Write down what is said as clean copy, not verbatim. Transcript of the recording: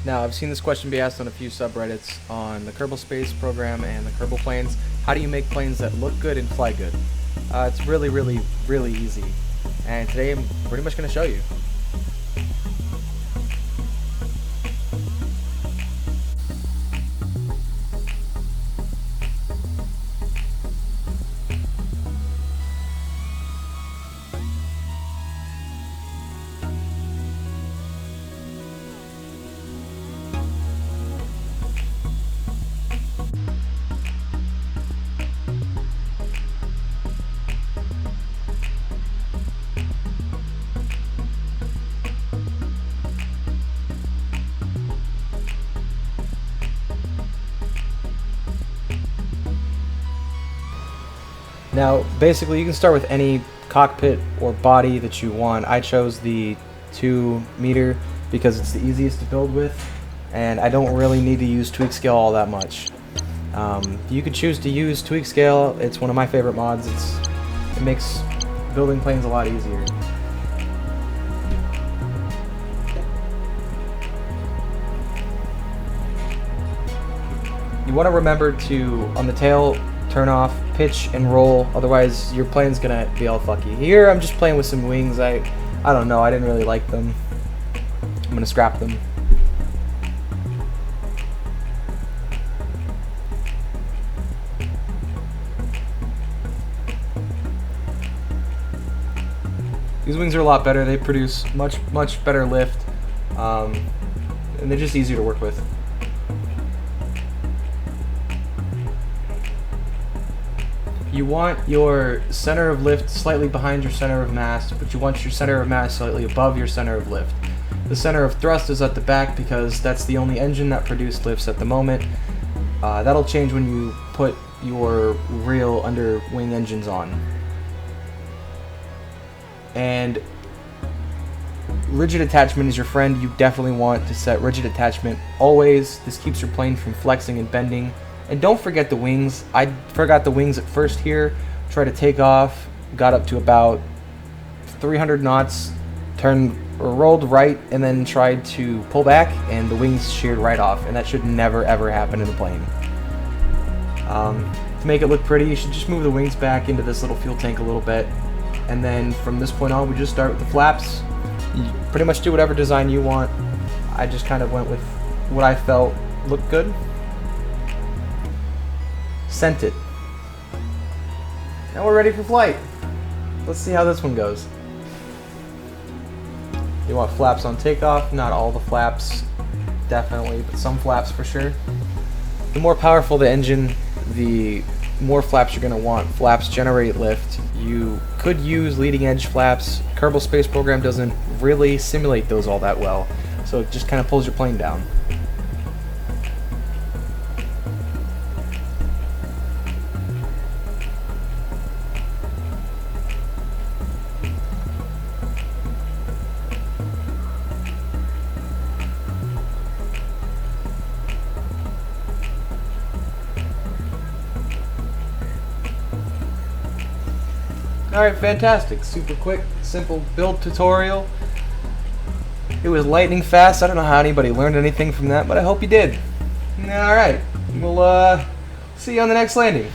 Now, I've seen this question be asked on a few subreddits on the Kerbal Space Program and the Kerbal Planes. How do you make planes that look good and fly good? It's really easy. And today I'm pretty much going to show you. Now, basically, you can start with any cockpit or body that you want. I chose the 2 meter because it's the easiest to build with, and I don't really need to use tweak scale all that much. You could choose to use tweak scale. It's one of my favorite mods. It makes building planes a lot easier. You want to remember to, on the tail, turn off pitch and roll, otherwise your plane's gonna be all fucky. Here I'm just playing with some wings. I don't know, I didn't really like them. I'm gonna scrap them. These wings are a lot better. They produce much better lift, and they're just easier to work with. You want your center of lift slightly behind your center of mass, but you want your center of mass slightly above your center of lift. The center of thrust is at the back because that's the only engine that produces lifts at the moment. That'll change when you put your real under-wing engines on. And rigid attachment is your friend. You definitely want to set rigid attachment always. This keeps your plane from flexing and bending. And don't forget the wings. I forgot the wings at first here. Tried to take off, got up to about 300 knots, rolled right, and then tried to pull back, and the wings sheared right off. And that should never ever happen in a plane. To make it look pretty, you should just move the wings back into this little fuel tank a little bit. And then from this point on, we just start with the flaps. You pretty much do whatever design you want. I just kind of went with what I felt looked good. Sent it. Now we're ready for flight. Let's see how this one goes. You want flaps on takeoff, not all the flaps, definitely, but some flaps for sure. The more powerful the engine, the more flaps you're going to want. Flaps generate lift. You could use leading edge flaps. Kerbal Space Program doesn't really simulate those all that well, so it just kind of pulls your plane down. Alright, fantastic. Super quick, simple build tutorial. It was lightning fast. I don't know how anybody learned anything from that, but I hope you did. Alright, we'll see you on the next landing.